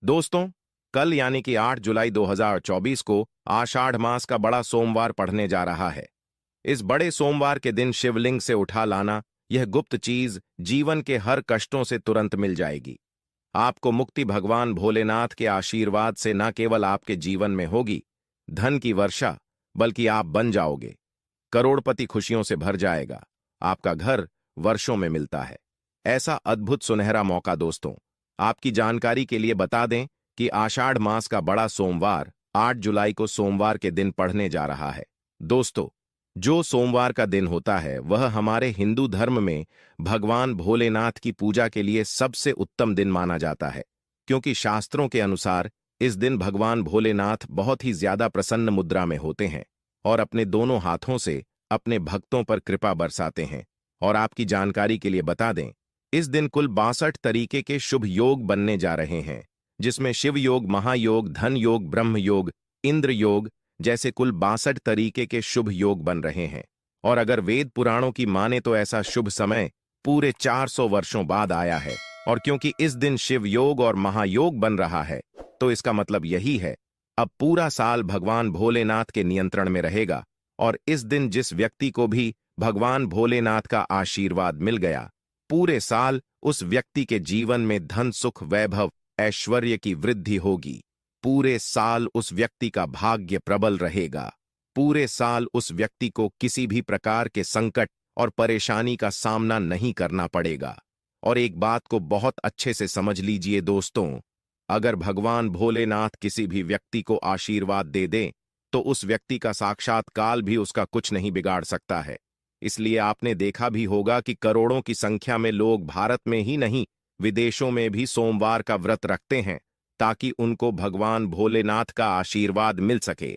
दोस्तों, कल यानी कि 8 जुलाई 2024 को आषाढ़ मास का बड़ा सोमवार पढ़ने जा रहा है। इस बड़े सोमवार के दिन शिवलिंग से उठा लाना यह गुप्त चीज जीवन के हर कष्टों से तुरंत मिल जाएगी। आपको मुक्ति भगवान भोलेनाथ के आशीर्वाद से न केवल आपके जीवन में होगी धन की वर्षा, बल्कि आप बन जाओगे करोड़पति। खुशियों से भर जाएगा। आपका घर वर्षों में मिलता है ऐसा अद्भुत सुनहरा मौका। दोस्तों, आपकी जानकारी के लिए बता दें कि आषाढ़ मास का बड़ा सोमवार 8 जुलाई को सोमवार के दिन पढ़ने जा रहा है। दोस्तों, जो सोमवार का दिन होता है वह हमारे हिंदू धर्म में भगवान भोलेनाथ की पूजा के लिए सबसे उत्तम दिन माना जाता है, क्योंकि शास्त्रों के अनुसार इस दिन भगवान भोलेनाथ बहुत ही ज्यादा प्रसन्न मुद्रा में होते हैं और अपने दोनों हाथों से अपने भक्तों पर कृपा बरसाते हैं। और आपकी जानकारी के लिए बता दें, इस दिन कुल 62 तरीके के शुभ योग बनने जा रहे हैं, जिसमें शिव योग, महायोग, धन योग, ब्रह्म योग, इंद्र योग जैसे कुल 62 तरीके के शुभ योग बन रहे हैं। और अगर वेद पुराणों की माने तो ऐसा शुभ समय पूरे 400 वर्षों बाद आया है। और क्योंकि इस दिन शिव योग और महायोग बन रहा है, तो इसका मतलब यही है अब पूरा साल भगवान भोलेनाथ के नियंत्रण में रहेगा। और इस दिन जिस व्यक्ति को भी भगवान भोलेनाथ का आशीर्वाद मिल गया, पूरे साल उस व्यक्ति के जीवन में धन, सुख, वैभव, ऐश्वर्य की वृद्धि होगी। पूरे साल उस व्यक्ति का भाग्य प्रबल रहेगा। पूरे साल उस व्यक्ति को किसी भी प्रकार के संकट और परेशानी का सामना नहीं करना पड़ेगा। और एक बात को बहुत अच्छे से समझ लीजिए दोस्तों, अगर भगवान भोलेनाथ किसी भी व्यक्ति को आशीर्वाद दे दें, तो उस व्यक्ति का साक्षात काल भी उसका कुछ नहीं बिगाड़ सकता है। इसलिए आपने देखा भी होगा कि करोड़ों की संख्या में लोग भारत में ही नहीं, विदेशों में भी सोमवार का व्रत रखते हैं, ताकि उनको भगवान भोलेनाथ का आशीर्वाद मिल सके।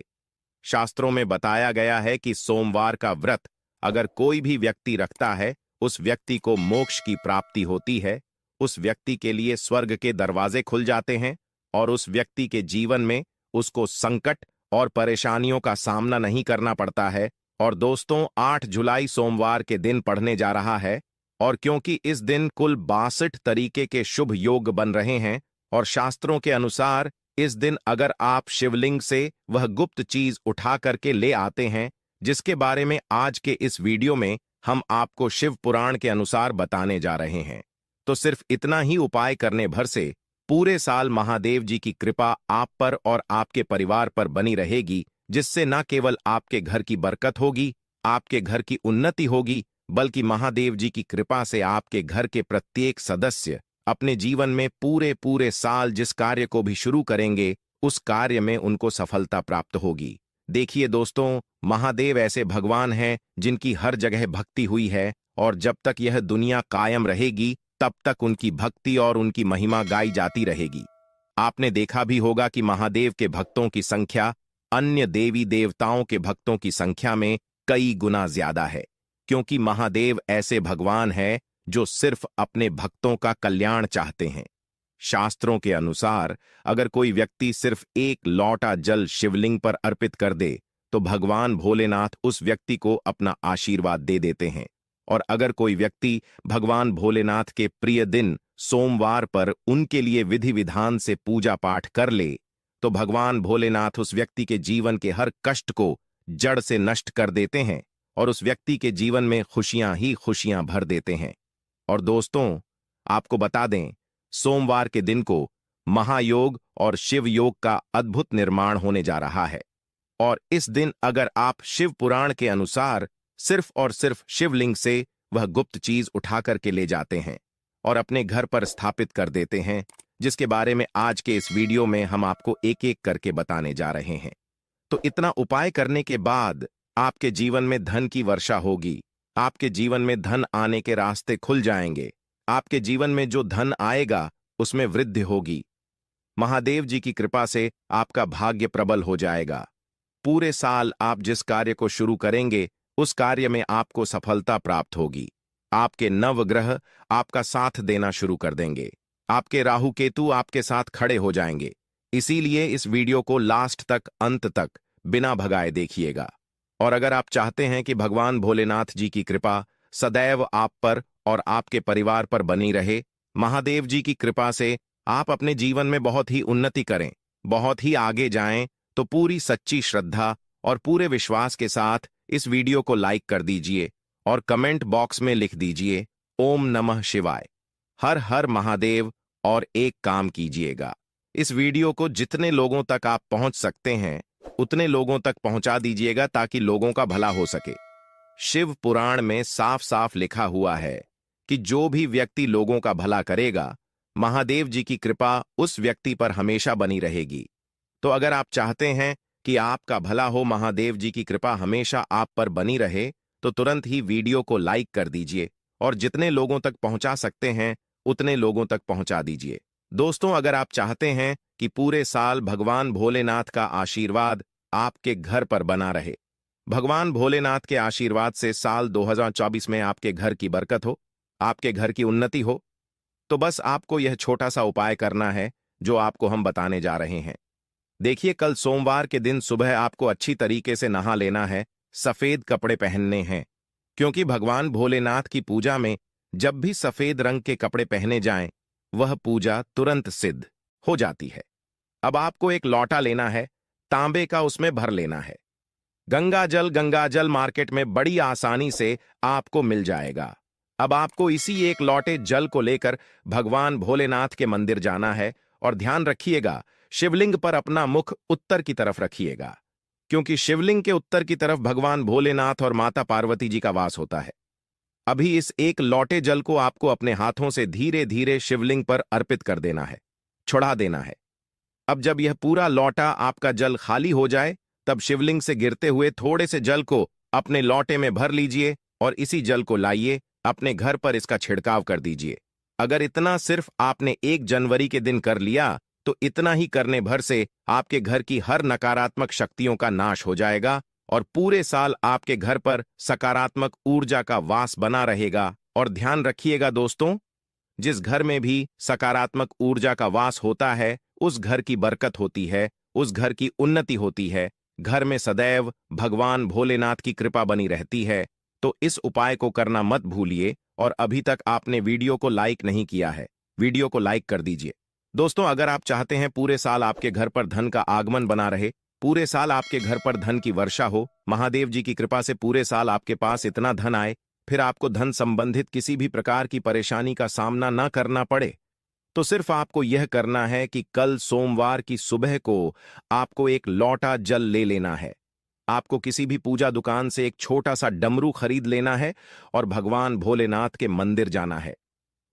शास्त्रों में बताया गया है कि सोमवार का व्रत अगर कोई भी व्यक्ति रखता है, उस व्यक्ति को मोक्ष की प्राप्ति होती है, उस व्यक्ति के लिए स्वर्ग के दरवाजे खुल जाते हैं और उस व्यक्ति के जीवन में उसको संकट और परेशानियों का सामना नहीं करना पड़ता है। और दोस्तों, 8 जुलाई सोमवार के दिन पढ़ने जा रहा है, और क्योंकि इस दिन कुल 62 तरीके के शुभ योग बन रहे हैं, और शास्त्रों के अनुसार इस दिन अगर आप शिवलिंग से वह गुप्त चीज उठा करके ले आते हैं, जिसके बारे में आज के इस वीडियो में हम आपको शिव पुराण के अनुसार बताने जा रहे हैं, तो सिर्फ इतना ही उपाय करने भर से पूरे साल महादेव जी की कृपा आप पर और आपके परिवार पर बनी रहेगी, जिससे न केवल आपके घर की बरकत होगी, आपके घर की उन्नति होगी, बल्कि महादेव जी की कृपा से आपके घर के प्रत्येक सदस्य अपने जीवन में पूरे पूरे साल जिस कार्य को भी शुरू करेंगे, उस कार्य में उनको सफलता प्राप्त होगी। देखिए दोस्तों, महादेव ऐसे भगवान हैं जिनकी हर जगह भक्ति हुई है, और जब तक यह दुनिया कायम रहेगी तब तक उनकी भक्ति और उनकी महिमा गाई जाती रहेगी। आपने देखा भी होगा कि महादेव के भक्तों की संख्या अन्य देवी देवताओं के भक्तों की संख्या में कई गुना ज्यादा है, क्योंकि महादेव ऐसे भगवान हैं जो सिर्फ अपने भक्तों का कल्याण चाहते हैं। शास्त्रों के अनुसार अगर कोई व्यक्ति सिर्फ एक लोटा जल शिवलिंग पर अर्पित कर दे, तो भगवान भोलेनाथ उस व्यक्ति को अपना आशीर्वाद दे देते हैं। और अगर कोई व्यक्ति भगवान भोलेनाथ के प्रिय दिन सोमवार पर उनके लिए विधि विधान से पूजा पाठ कर ले, तो भगवान भोलेनाथ उस व्यक्ति के जीवन के हर कष्ट को जड़ से नष्ट कर देते हैं और उस व्यक्ति के जीवन में खुशियां ही खुशियां भर देते हैं। और दोस्तों, आपको बता दें, सोमवार के दिन को महायोग और शिव योग का अद्भुत निर्माण होने जा रहा है। और इस दिन अगर आप शिव पुराण के अनुसार सिर्फ और सिर्फ शिवलिंग से वह गुप्त चीज उठा करके ले जाते हैं और अपने घर पर स्थापित कर देते हैं, जिसके बारे में आज के इस वीडियो में हम आपको एक एक करके बताने जा रहे हैं, तो इतना उपाय करने के बाद आपके जीवन में धन की वर्षा होगी। आपके जीवन में धन आने के रास्ते खुल जाएंगे। आपके जीवन में जो धन आएगा उसमें वृद्धि होगी। महादेव जी की कृपा से आपका भाग्य प्रबल हो जाएगा। पूरे साल आप जिस कार्य को शुरू करेंगे, उस कार्य में आपको सफलता प्राप्त होगी। आपके नवग्रह आपका साथ देना शुरू कर देंगे। आपके राहु केतु आपके साथ खड़े हो जाएंगे। इसीलिए इस वीडियो को लास्ट तक, अंत तक बिना भगाए देखिएगा। और अगर आप चाहते हैं कि भगवान भोलेनाथ जी की कृपा सदैव आप पर और आपके परिवार पर बनी रहे, महादेव जी की कृपा से आप अपने जीवन में बहुत ही उन्नति करें, बहुत ही आगे जाएं, तो पूरी सच्ची श्रद्धा और पूरे विश्वास के साथ इस वीडियो को लाइक कर दीजिए और कमेंट बॉक्स में लिख दीजिए ओम नमः शिवाय, हर हर महादेव। और एक काम कीजिएगा, इस वीडियो को जितने लोगों तक आप पहुंच सकते हैं उतने लोगों तक पहुंचा दीजिएगा ताकि लोगों का भला हो सके। शिव पुराण में साफ साफ लिखा हुआ है कि जो भी व्यक्ति लोगों का भला करेगा, महादेव जी की कृपा उस व्यक्ति पर हमेशा बनी रहेगी। तो अगर आप चाहते हैं कि आपका भला हो, महादेव जी की कृपा हमेशा आप पर बनी रहे, तो तुरंत ही वीडियो को लाइक कर दीजिए और जितने लोगों तक पहुंचा सकते हैं उतने लोगों तक पहुंचा दीजिए। दोस्तों, अगर आप चाहते हैं कि पूरे साल भगवान भोलेनाथ का आशीर्वाद आपके घर पर बना रहे, भगवान भोलेनाथ के आशीर्वाद से साल 2024 में आपके घर की बरकत हो, आपके घर की उन्नति हो, तो बस आपको यह छोटा सा उपाय करना है जो आपको हम बताने जा रहे हैं। देखिए, कल सोमवार के दिन सुबह आपको अच्छी तरीके से नहा लेना है, सफेद कपड़े पहनने हैं, क्योंकि भगवान भोलेनाथ की पूजा में जब भी सफेद रंग के कपड़े पहने जाएं, वह पूजा तुरंत सिद्ध हो जाती है। अब आपको एक लौटा लेना है, तांबे का, उसमें भर लेना है गंगाजल मार्केट में बड़ी आसानी से आपको मिल जाएगा। अब आपको इसी एक लौटे जल को लेकर भगवान भोलेनाथ के मंदिर जाना है और ध्यान रखिएगा, शिवलिंग पर अपना मुख उत्तर की तरफ रखिएगा, क्योंकि शिवलिंग के उत्तर की तरफ भगवान भोलेनाथ और माता पार्वती जी का वास होता है। अभी इस एक लौटे जल को आपको अपने हाथों से धीरे धीरे शिवलिंग पर अर्पित कर देना है, छुड़ा देना है। अब जब यह पूरा लौटा आपका जल खाली हो जाए, तब शिवलिंग से गिरते हुए थोड़े से जल को अपने लौटे में भर लीजिए और इसी जल को लाइए अपने घर पर, इसका छिड़काव कर दीजिए। अगर इतना सिर्फ आपने 1 जनवरी के दिन कर लिया, तो इतना ही करने भर से आपके घर की हर नकारात्मक शक्तियों का नाश हो जाएगा और पूरे साल आपके घर पर सकारात्मक ऊर्जा का वास बना रहेगा। और ध्यान रखिएगा दोस्तों, जिस घर में भी सकारात्मक ऊर्जा का वास होता है, उस घर की बरकत होती है, उस घर की उन्नति होती है, घर में सदैव भगवान भोलेनाथ की कृपा बनी रहती है। तो इस उपाय को करना मत भूलिए। और अभी तक आपने वीडियो को लाइक नहीं किया है, वीडियो को लाइक कर दीजिए। दोस्तों, अगर आप चाहते हैं पूरे साल आपके घर पर धन का आगमन बना रहे, पूरे साल आपके घर पर धन की वर्षा हो, महादेव जी की कृपा से पूरे साल आपके पास इतना धन आए, फिर आपको धन संबंधित किसी भी प्रकार की परेशानी का सामना न करना पड़े, तो सिर्फ आपको यह करना है कि कल सोमवार की सुबह को आपको एक लौटा जल ले लेना है। आपको किसी भी पूजा दुकान से एक छोटा सा डमरू खरीद लेना है और भगवान भोलेनाथ के मंदिर जाना है।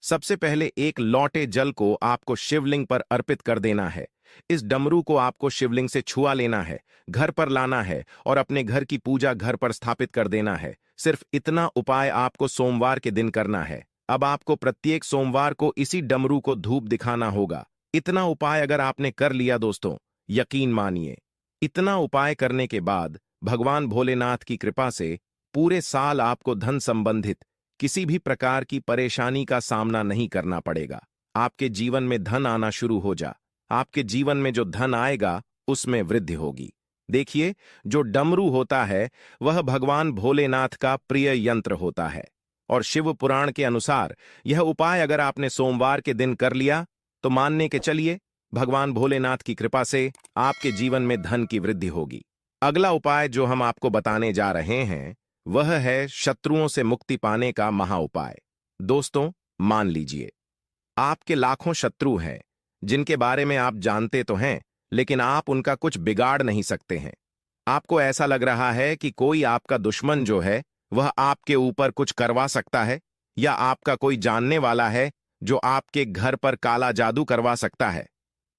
सबसे पहले एक लौटे जल को आपको शिवलिंग पर अर्पित कर देना है। इस डमरू को आपको शिवलिंग से छुआ लेना है, घर पर लाना है और अपने घर की पूजा घर पर स्थापित कर देना है। सिर्फ इतना उपाय आपको सोमवार के दिन करना है। अब आपको प्रत्येक सोमवार को इसी डमरू को धूप दिखाना होगा। इतना उपाय अगर आपने कर लिया दोस्तों, यकीन मानिए, इतना उपाय करने के बाद भगवान भोलेनाथ की कृपा से पूरे साल आपको धन संबंधित किसी भी प्रकार की परेशानी का सामना नहीं करना पड़ेगा। आपके जीवन में धन आना शुरू हो जा। आपके जीवन में जो धन आएगा उसमें वृद्धि होगी। देखिए, जो डमरू होता है वह भगवान भोलेनाथ का प्रिय यंत्र होता है और शिव पुराण के अनुसार यह उपाय अगर आपने सोमवार के दिन कर लिया, तो मानने के चलिए भगवान भोलेनाथ की कृपा से आपके जीवन में धन की वृद्धि होगी। अगला उपाय जो हम आपको बताने जा रहे हैं वह है शत्रुओं से मुक्ति पाने का महा उपाय। दोस्तों, मान लीजिए आपके लाखों शत्रु हैं जिनके बारे में आप जानते तो हैं, लेकिन आप उनका कुछ बिगाड़ नहीं सकते हैं। आपको ऐसा लग रहा है कि कोई आपका दुश्मन जो है वह आपके ऊपर कुछ करवा सकता है, या आपका कोई जानने वाला है जो आपके घर पर काला जादू करवा सकता है।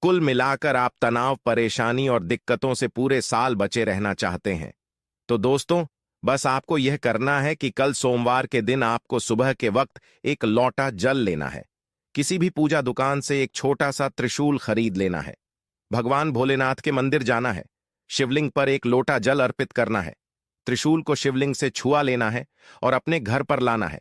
कुल मिलाकर आप तनाव, परेशानी और दिक्कतों से पूरे साल बचे रहना चाहते हैं। तो दोस्तों, बस आपको यह करना है कि कल सोमवार के दिन आपको सुबह के वक्त एक लौटा जल लेना है। किसी भी पूजा दुकान से एक छोटा सा त्रिशूल खरीद लेना है। भगवान भोलेनाथ के मंदिर जाना है। शिवलिंग पर एक लोटा जल अर्पित करना है। त्रिशूल को शिवलिंग से छुआ लेना है और अपने घर पर लाना है।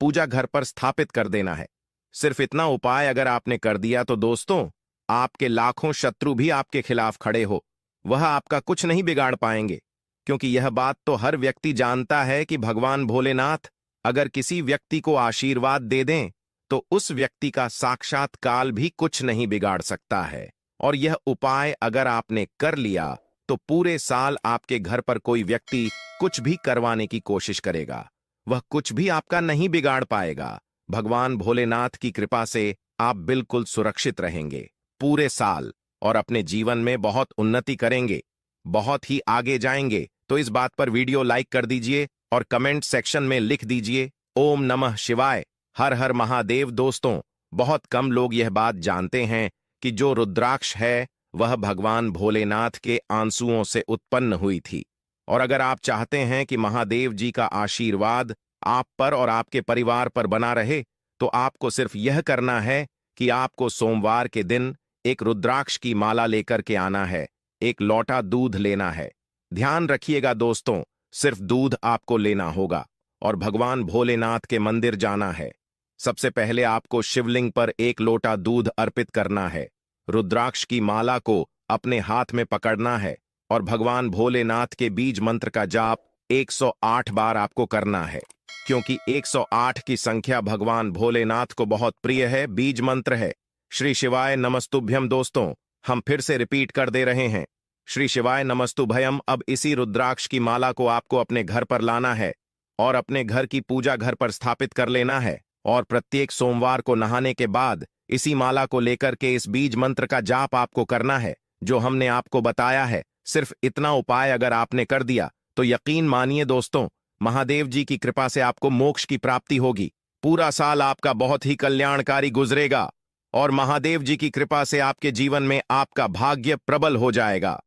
पूजा घर पर स्थापित कर देना है। सिर्फ इतना उपाय अगर आपने कर दिया तो दोस्तों, आपके लाखों शत्रु भी आपके खिलाफ खड़े हो, वह आपका कुछ नहीं बिगाड़ पाएंगे। क्योंकि यह बात तो हर व्यक्ति जानता है कि भगवान भोलेनाथ अगर किसी व्यक्ति को आशीर्वाद दे दें तो उस व्यक्ति का साक्षात काल भी कुछ नहीं बिगाड़ सकता है। और यह उपाय अगर आपने कर लिया तो पूरे साल आपके घर पर कोई व्यक्ति कुछ भी करवाने की कोशिश करेगा, वह कुछ भी आपका नहीं बिगाड़ पाएगा। भगवान भोलेनाथ की कृपा से आप बिल्कुल सुरक्षित रहेंगे पूरे साल और अपने जीवन में बहुत उन्नति करेंगे, बहुत ही आगे जाएंगे। तो इस बात पर वीडियो लाइक कर दीजिए और कमेंट सेक्शन में लिख दीजिए ओम नमः शिवाय, हर हर महादेव। दोस्तों, बहुत कम लोग यह बात जानते हैं कि जो रुद्राक्ष है वह भगवान भोलेनाथ के आंसुओं से उत्पन्न हुई थी। और अगर आप चाहते हैं कि महादेव जी का आशीर्वाद आप पर और आपके परिवार पर बना रहे, तो आपको सिर्फ यह करना है कि आपको सोमवार के दिन एक रुद्राक्ष की माला लेकर के आना है, एक लोटा दूध लेना है। ध्यान रखिएगा दोस्तों, सिर्फ दूध आपको लेना होगा और भगवान भोलेनाथ के मंदिर जाना है। सबसे पहले आपको शिवलिंग पर एक लोटा दूध अर्पित करना है, रुद्राक्ष की माला को अपने हाथ में पकड़ना है और भगवान भोलेनाथ के बीज मंत्र का जाप 108 बार आपको करना है, क्योंकि 108 की संख्या भगवान भोलेनाथ को बहुत प्रिय है, बीज मंत्र है। श्री शिवाय नमस्तुभ्यम। दोस्तों, हम फिर से रिपीट कर दे रहे हैं, श्री शिवाय नमस्तुभयम। अब इसी रुद्राक्ष की माला को आपको अपने घर पर लाना है और अपने घर की पूजा घर पर स्थापित कर लेना है और प्रत्येक सोमवार को नहाने के बाद इसी माला को लेकर के इस बीज मंत्र का जाप आपको करना है जो हमने आपको बताया है। सिर्फ इतना उपाय अगर आपने कर दिया तो यकीन मानिए दोस्तों, महादेव जी की कृपा से आपको मोक्ष की प्राप्ति होगी। पूरा साल आपका बहुत ही कल्याणकारी गुजरेगा और महादेव जी की कृपा से आपके जीवन में आपका भाग्य प्रबल हो जाएगा।